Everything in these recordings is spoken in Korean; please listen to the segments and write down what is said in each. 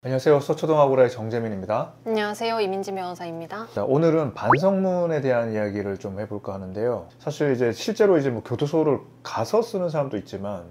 안녕하세요. 서초동아고라의 정재민입니다. 안녕하세요. 이민지 변호사입니다. 자, 오늘은 반성문에 대한 이야기를 좀 해볼까 하는데요. 사실 이제 실제로 이제 뭐 교도소를 가서 쓰는 사람도 있지만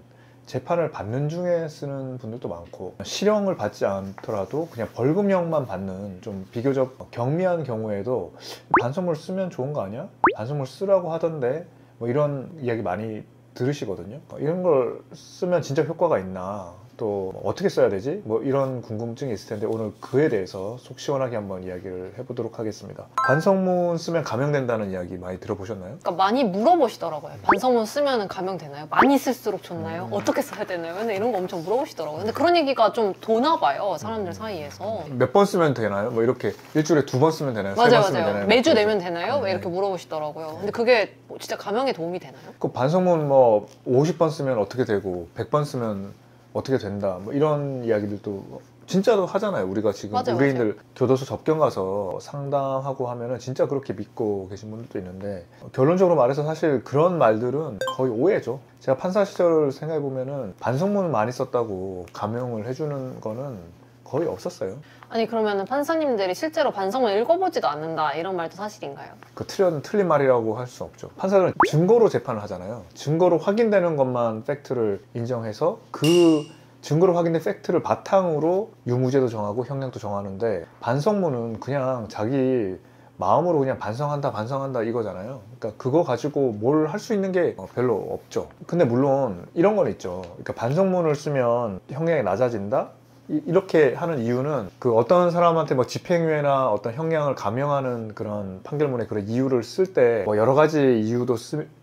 재판을 받는 중에 쓰는 분들도 많고 실형을 받지 않더라도 그냥 벌금형만 받는 좀 비교적 경미한 경우에도 반성문 쓰면 좋은 거 아니야? 반성문 쓰라고 하던데 뭐 이런 이야기 많이 들으시거든요. 이런 걸 쓰면 진짜 효과가 있나? 또 어떻게 써야 되지? 뭐 이런 궁금증이 있을 텐데 오늘 그에 대해서 속 시원하게 한번 이야기를 해보도록 하겠습니다. 반성문 쓰면 감형된다는 이야기 많이 들어보셨나요? 그러니까 많이 물어보시더라고요. 반성문 쓰면 감형되나요? 많이 쓸수록 좋나요? 어떻게 써야 되나요? 근데 이런 거 엄청 물어보시더라고요. 근데 그런 얘기가 좀 도나 봐요. 사람들 사이에서. 몇 번 쓰면 되나요? 뭐 이렇게 일주일에 2번 쓰면 되나요? 맞아요, 3번 쓰면 맞아요. 되나요? 매주 내면 되나요? 왜 이렇게 물어보시더라고요. 근데 그게 진짜 감형에 도움이 되나요? 그 반성문 뭐 50번 쓰면 어떻게 되고 100번 쓰면 어떻게 된다 뭐 이런 이야기들도 진짜로 하잖아요. 우리가 지금 맞아요, 의뢰인들 맞아요. 교도소 접견 가서 상담하고 하면은 진짜 그렇게 믿고 계신 분들도 있는데 결론적으로 말해서 사실 그런 말들은 거의 오해죠. 제가 판사 시절을 생각해 보면은 반성문을 많이 썼다고 감형을 해주는 거는 거의 없었어요. 아니 그러면 판사님들이 실제로 반성문 읽어보지도 않는다 이런 말도 사실인가요? 그 틀린 말이라고 할 수 없죠. 판사는 증거로 재판을 하잖아요. 증거로 확인되는 것만 팩트를 인정해서 그 증거로 확인된 팩트를 바탕으로 유무죄도 정하고 형량도 정하는데 반성문은 그냥 자기 마음으로 그냥 반성한다 이거잖아요. 그러니까 그거 가지고 뭘 할 수 있는 게 별로 없죠. 근데 물론 이런 건 있죠. 그러니까 반성문을 쓰면 형량이 낮아진다? 이렇게 하는 이유는 그 어떤 사람한테 뭐 집행유예나 어떤 형량을 감형하는 그런 판결문에 그런 이유를 쓸 때 뭐 여러 가지 이유도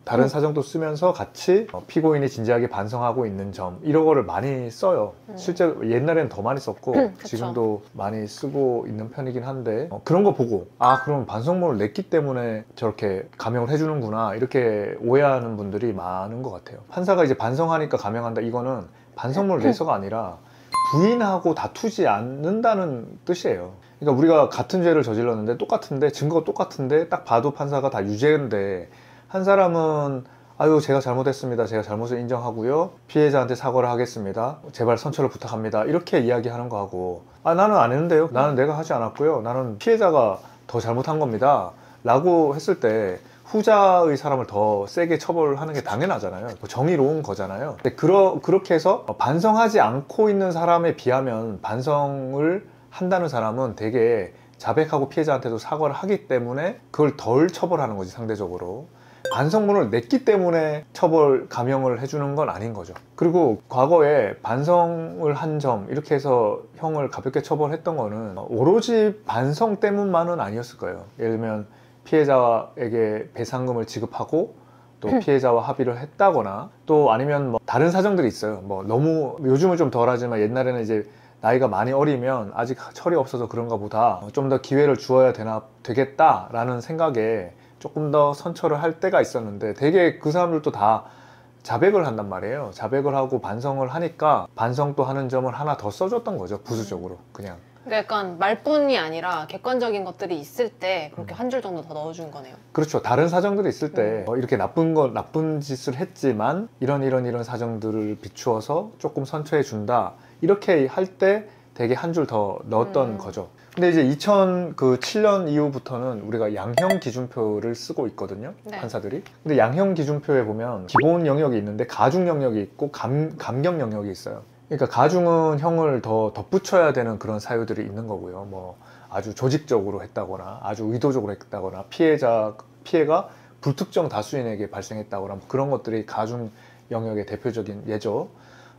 다른 사정도 쓰면서 같이 피고인이 진지하게 반성하고 있는 점 이런 거를 많이 써요. 실제로 옛날에는 더 많이 썼고 지금도 많이 쓰고 있는 편이긴 한데 그런 거 보고 그럼 반성문을 냈기 때문에 저렇게 감형을 해주는구나 이렇게 오해하는 분들이 많은 것 같아요. 판사가 이제 반성하니까 감형한다 이거는 반성문을 내서가 아니라 부인하고 다투지 않는다는 뜻이에요. 그러니까 우리가 같은 죄를 저질렀는데 똑같은데 증거가 똑같은데 딱 봐도 판사가 다 유죄인데 한 사람은 아유 제가 잘못했습니다. 제가 잘못을 인정하고요. 피해자한테 사과를 하겠습니다. 제발 선처를 부탁합니다. 이렇게 이야기하는 거하고 나는 안 했는데요. 나는 내가 하지 않았고요. 나는 피해자가 더 잘못한 겁니다. 라고 했을 때 후자의 사람을 더 세게 처벌하는 게 당연하잖아요. 정의로운 거잖아요. 근데 그렇게 해서 반성하지 않고 있는 사람에 비하면 반성을 한다는 사람은 되게 자백하고 피해자한테도 사과를 하기 때문에 그걸 덜 처벌하는 거지 상대적으로. 반성문을 냈기 때문에 감형을 해주는 건 아닌 거죠. 그리고 과거에 반성을 한 점 이렇게 해서 형을 가볍게 처벌했던 거는 오로지 반성 때문만은 아니었을 거예요. 예를 들면 피해자에게 배상금을 지급하고 또 피해자와 합의를 했다거나 또 아니면 뭐 다른 사정들이 있어요. 뭐 너무 요즘은 좀 덜하지만 옛날에는 이제 나이가 많이 어리면 아직 철이 없어서 그런가 보다 좀 더 기회를 주어야 되겠다라는 생각에 조금 더 선처를 할 때가 있었는데 되게 그 사람들도 다 자백을 한단 말이에요. 자백을 하고 반성을 하니까 반성도 하는 점을 하나 더 써줬던 거죠. 부수적으로 그냥. 그러니까 약간 말뿐이 아니라 객관적인 것들이 있을 때 그렇게 한 줄 정도 더 넣어준 거네요. 그렇죠. 다른 사정들이 있을 때 이렇게 나쁜 짓을 했지만 이런 사정들을 비추어서 조금 선처해 준다. 이렇게 할 때 되게 한 줄 더 넣었던 거죠. 근데 이제 2007년 이후부터는 우리가 양형 기준표를 쓰고 있거든요. 네. 판사들이. 근데 양형 기준표에 보면 기본 영역이 있는데 가중 영역이 있고 감경 영역이 있어요. 그러니까 가중은 형을 더 덧붙여야 되는 그런 사유들이 있는 거고요. 뭐 아주 조직적으로 했다거나 아주 의도적으로 했다거나 피해가 불특정 다수인에게 발생했다거나 뭐 그런 것들이 가중 영역의 대표적인 예죠.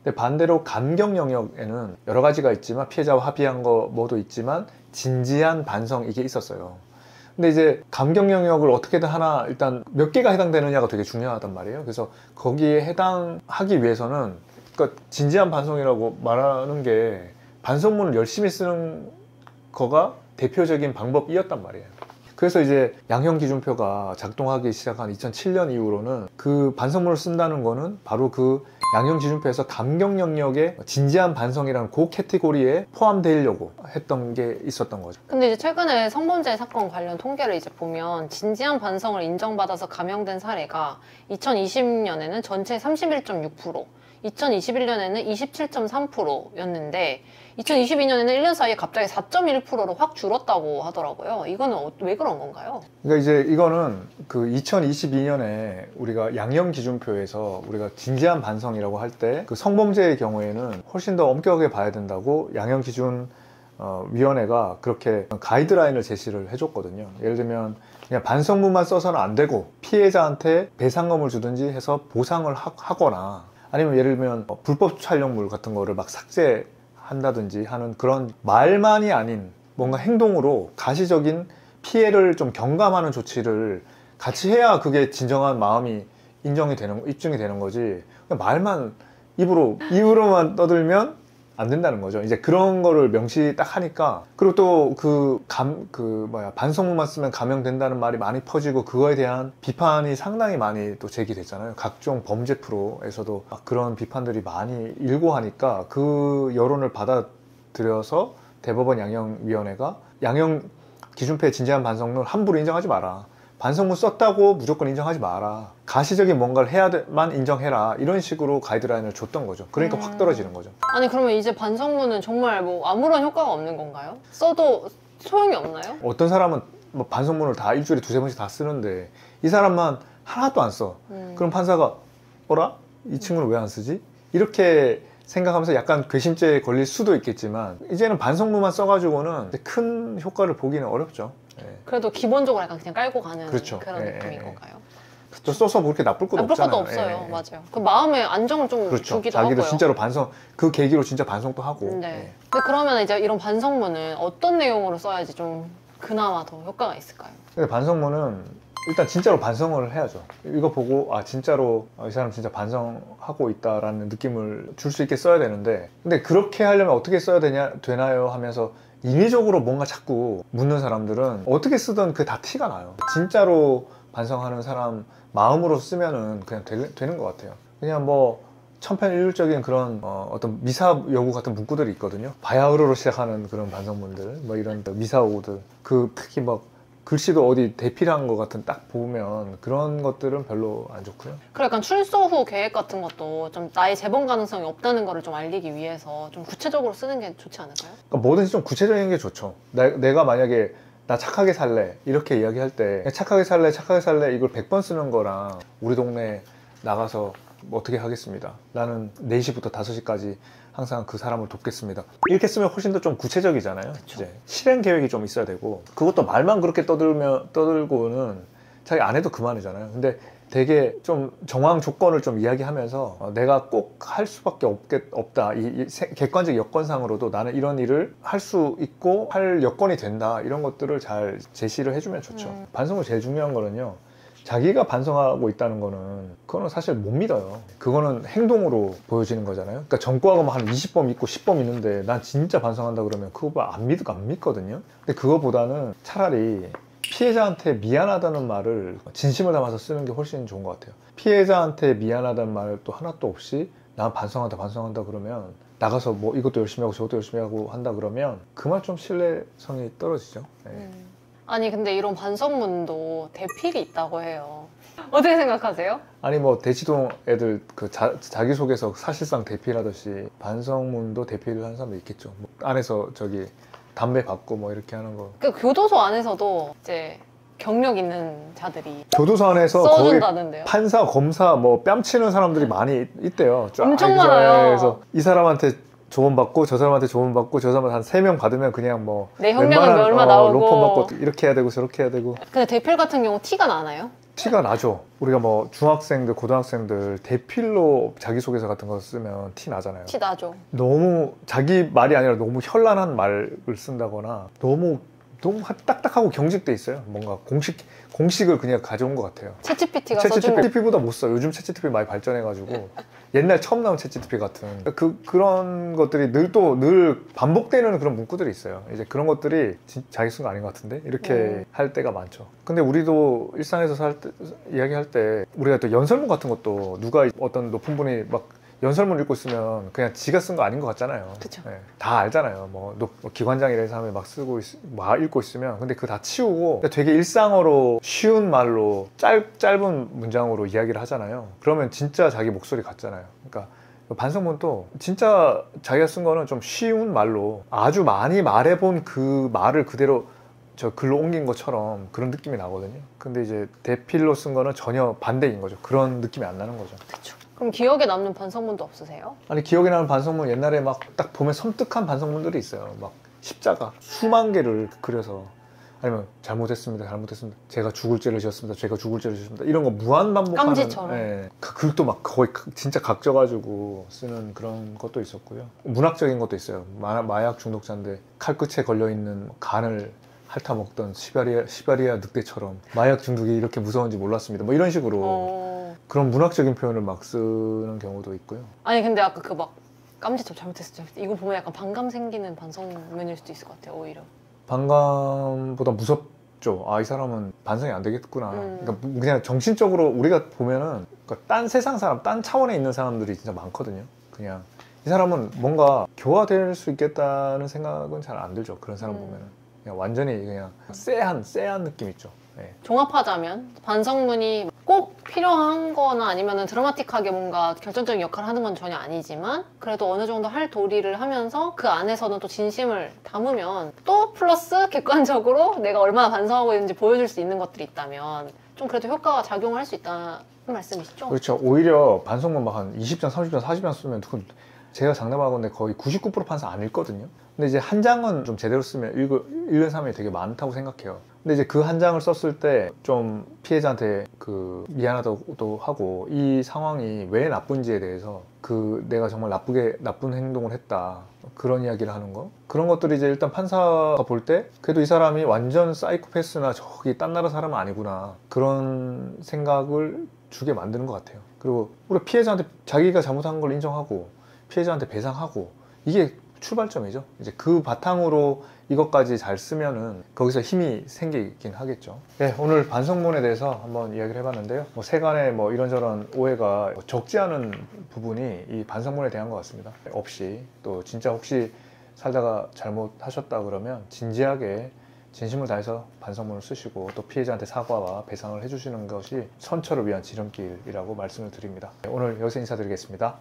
근데 반대로 감경 영역에는 여러 가지가 있지만 피해자와 합의한 거 뭐도 있지만 진지한 반성 이게 있었어요. 근데 이제 감경 영역을 어떻게든 하나 일단 몇 개가 해당되느냐가 되게 중요하단 말이에요. 그래서 거기에 해당하기 위해서는 그러니까 진지한 반성이라고 말하는 게 반성문을 열심히 쓰는 거가 대표적인 방법이었단 말이에요. 그래서 이제 양형 기준표가 작동하기 시작한 2007년 이후로는 그 반성문을 쓴다는 거는 바로 그 양형 기준표에서 감경 영역에 진지한 반성이라는 그 캐티고리에 포함되려고 했던 게 있었던 거죠. 근데 이제 최근에 성범죄 사건 관련 통계를 이제 보면 진지한 반성을 인정받아서 감형된 사례가 2020년에는 전체 31.6%, 2021년에는 27.3%였는데 2022년에는 1년 사이에 갑자기 4.1%로 확 줄었다고 하더라고요. 이거는 왜 그런 건가요? 그러니까 이제 이거는 그 2022년에 우리가 양형 기준표에서 우리가 진지한 반성이라고 할 때 그 성범죄의 경우에는 훨씬 더 엄격하게 봐야 된다고 양형 기준 위원회가 그렇게 가이드라인을 제시를 해줬거든요. 예를 들면 그냥 반성문만 써서는 안 되고 피해자한테 배상금을 주든지 해서 보상을 하거나 아니면 예를 들면 불법 촬영물 같은 거를 막 삭제한다든지 하는 그런 말만이 아닌 뭔가 행동으로 가시적인 피해를 좀 경감하는 조치를 같이 해야 그게 진정한 마음이 입증이 되는 거지. 그냥 말만 입으로만 떠들면 안 된다는 거죠. 이제 그런 거를 명시 딱 하니까. 그리고 또 반성문만 쓰면 감형된다는 말이 많이 퍼지고 그거에 대한 비판이 상당히 많이 또 제기됐잖아요. 각종 범죄 프로에서도 그런 비판들이 많이 일고 하니까 그 여론을 받아들여서 대법원 양형위원회가 양형 기준표의 진지한 반성문을 함부로 인정하지 마라. 반성문 썼다고 무조건 인정하지 마라. 가시적인 뭔가를 해야만 인정해라. 이런 식으로 가이드라인을 줬던 거죠. 그러니까 확 떨어지는 거죠. 아니 그러면 이제 반성문은 정말 뭐 아무런 효과가 없는 건가요? 써도 소용이 없나요? 어떤 사람은 뭐 반성문을 다 일주일에 두세 번씩 다 쓰는데 이 사람만 하나도 안 써. 그럼 판사가 어라? 이 친구는 왜 안 쓰지? 이렇게 생각하면서 약간 괘씸죄에 걸릴 수도 있겠지만 이제는 반성문만 써가지고는 큰 효과를 보기는 어렵죠. 예. 그래도 기본적으로 약간 그냥 깔고 가는 그렇죠. 그런 예, 느낌인 예. 건가요? 또 써서 그렇게 나쁠 것도 없잖아요. 나쁠 것도 없어요. 예. 맞아요. 그 마음의 안정을 좀 그렇죠. 주기도 자기도 하고요. 진짜로 그 계기로 진짜 반성도 하고. 네. 예. 근데 그러면 이제 이런 반성문은 어떤 내용으로 써야지 좀 그나마 더 효과가 있을까요? 근데 반성문은 일단 진짜로 반성을 해야죠. 이거 보고 진짜로 이 사람 진짜 반성하고 있다라는 느낌을 줄 수 있게 써야 되는데 근데 그렇게 하려면 어떻게 써야 되나요 하면서 인위적으로 뭔가 자꾸 묻는 사람들은 어떻게 쓰든 그게 다 티가 나요. 진짜로 반성하는 사람 마음으로 쓰면은 그냥 되는 것 같아요. 그냥 뭐 천편일률적인 그런 어떤 미사 여구 같은 문구들이 있거든요. 바야흐로로 시작하는 그런 반성문들, 뭐 이런 미사오구들, 특히 막 글씨도 어디 대필한 것 같은 딱 보면 그런 것들은 별로 안 좋고요. 그리고 약간 출소 후 계획 같은 것도 좀 나의 재범 가능성이 없다는 거를 좀 알리기 위해서 좀 구체적으로 쓰는 게 좋지 않을까요? 그러니까 뭐든지 좀 구체적인 게 좋죠. 내가 만약에 나 착하게 살래 이렇게 이야기할 때 착하게 살래 이걸 100번 쓰는 거랑 우리 동네 나가서 뭐 어떻게 하겠습니다. 나는 4시부터 5시까지 항상 그 사람을 돕겠습니다. 이렇게 쓰면 훨씬 더 좀 구체적이잖아요. 이제 실행 계획이 좀 있어야 되고 그것도 말만 그렇게 떠들고는 자기 안 해도 그만이잖아요. 근데 되게 좀 정황 조건을 좀 이야기하면서 내가 꼭 할 수밖에 없다. 이 객관적 여건상으로도 나는 이런 일을 할 수 있고 할 여건이 된다. 이런 것들을 잘 제시를 해주면 좋죠. 반성문 제일 중요한 거는요. 자기가 반성하고 있다는 거는 그거는 사실 못 믿어요. 그거는 행동으로 보여지는 거잖아요. 그러니까 전과가 한 20범 있고 10범 있는데 난 진짜 반성한다 그러면 그거 안 믿거든요. 근데 그거보다는 차라리 피해자한테 미안하다는 말을 진심을 담아서 쓰는 게 훨씬 좋은 것 같아요. 피해자한테 미안하다는 말 또 하나도 없이 난 반성한다 그러면 나가서 뭐 이것도 열심히 하고 저것도 열심히 하고 한다 그러면 그 말 좀 신뢰성이 떨어지죠. 네. 아니 근데 이런 반성문도 대필이 있다고 해요. 어떻게 생각하세요? 아니 뭐 대치동 애들 그 자기소개서 사실상 대필하듯이 반성문도 대필을 하는 사람도 있겠죠. 뭐 안에서 담배 받고 뭐 이렇게 하는 거. 그 교도소 안에서도 이제 경력 있는 자들이 교도소 안에서 거의 써준다는데요. 판사, 검사 뭐 뺨치는 사람들이 많이 있대요. 엄청 많아요. 그래서 이 사람한테 조언받고 저 사람한테 조언받고 저 사람한테 한 3명 받으면 그냥 뭐 내 형량은 얼마 나오고 로펌 받고 이렇게 해야 되고 저렇게 해야 되고. 근데 대필 같은 경우 티가 나나요? 티가 나죠. 우리가 뭐 중학생들, 고등학생들 대필로 자기소개서 같은 거 쓰면 티 나잖아요. 티 나죠. 너무 자기 말이 아니라 너무 현란한 말을 쓴다거나 너무 딱딱하고 경직돼 있어요. 뭔가 공식을 그냥 가져온 것 같아요. 챗GPT가 써준 거. 챗GPT보다 못 써. 요즘 챗GPT 많이 발전해가지고 옛날 처음 나온 챗GPT 같은 그런 것들이 늘 반복되는 그런 문구들이 있어요. 이제 그런 것들이 자기 쓴 거 아닌 것 같은데 이렇게 할 때가 많죠. 근데 우리도 일상에서 이야기할 때 우리가 또 연설문 같은 것도 누가 어떤 높은 분이 막 연설문 읽고 있으면 그냥 지가 쓴 거 아닌 것 같잖아요. 그쵸. 네, 다 알잖아요. 뭐 기관장이라는 사람이 막 읽고 있으면 근데 그거 다 치우고 되게 일상어로 쉬운 말로 짧은 문장으로 이야기를 하잖아요. 그러면 진짜 자기 목소리 같잖아요. 그러니까 반성문도 진짜 자기가 쓴 거는 좀 쉬운 말로 아주 많이 말해본 그 말을 그대로 저 글로 옮긴 것처럼 그런 느낌이 나거든요. 근데 이제 대필로 쓴 거는 전혀 반대인 거죠. 그런 느낌이 안 나는 거죠. 그쵸. 그럼 기억에 남는 반성문도 없으세요? 아니 기억에 나는 반성문 옛날에 막 딱 보면 섬뜩한 반성문들이 있어요. 막 십자가 수만 개를 그려서 아니면 잘못했습니다, 잘못했습니다. 제가 죽을 죄를 지었습니다. 제가 죽을 죄를 지었습니다. 이런 거 무한 반복하는. 깜지처럼. 예, 그 글도 막 거의 진짜 각져가지고 쓰는 그런 것도 있었고요. 문학적인 것도 있어요. 마약 중독자인데 칼 끝에 걸려 있는 간을 핥아먹던 시베리아 늑대처럼 마약 중독이 이렇게 무서운지 몰랐습니다. 뭐 이런 식으로 그런 문학적인 표현을 막 쓰는 경우도 있고요. 아니 근데 아까 그 막 깜지처럼 잘못했어. 이거 보면 약간 반감 생기는 반성문일 수도 있을 것 같아요. 오히려. 반감보다 무섭죠. 아, 이 사람은 반성이 안 되겠구나. 그러니까 그냥 정신적으로 우리가 보면은 그러니까 딴 세상 사람, 딴 차원에 있는 사람들이 진짜 많거든요. 그냥 이 사람은 뭔가 교화될 수 있겠다는 생각은 잘 안 들죠. 그런 사람 보면은. 그냥 완전히 그냥 쎄한 느낌 있죠. 네. 종합하자면 반성문이 꼭 필요한 거나 아니면 드라마틱하게 뭔가 결정적인 역할을 하는 건 전혀 아니지만 그래도 어느 정도 할 도리를 하면서 그 안에서는 또 진심을 담으면 또 플러스 객관적으로 내가 얼마나 반성하고 있는지 보여줄 수 있는 것들이 있다면 좀 그래도 효과가 작용을 할 수 있다는 말씀이시죠? 그렇죠. 오히려 반성문 막 한 20장, 30장, 40장 쓰면 제가 장담하건데 거의 99% 판사 안 읽거든요. 근데 이제 한 장은 좀 제대로 쓰면 읽은 사람이 되게 많다고 생각해요. 근데 이제 그 한 장을 썼을 때 좀 피해자한테 그 미안하다고도 하고 이 상황이 왜 나쁜지에 대해서 그 내가 정말 나쁜 행동을 했다. 그런 이야기를 하는 거. 그런 것들이 이제 일단 판사가 볼 때 그래도 이 사람이 완전 사이코패스나 저기 딴 나라 사람은 아니구나. 그런 생각을 주게 만드는 것 같아요. 그리고 우리 피해자한테 자기가 잘못한 걸 인정하고 피해자한테 배상하고 이게 출발점이죠. 이제 그 바탕으로 이것까지 잘 쓰면은 거기서 힘이 생기긴 하겠죠. 네, 오늘 반성문에 대해서 한번 이야기를 해봤는데요. 뭐 세간의 뭐 이런저런 오해가 적지 않은 부분이 이 반성문에 대한 것 같습니다. 없이 또 진짜 혹시 살다가 잘못하셨다 그러면 진지하게 진심을 다해서 반성문을 쓰시고 또 피해자한테 사과와 배상을 해주시는 것이 선처를 위한 지름길이라고 말씀을 드립니다. 네, 오늘 여기서 인사드리겠습니다.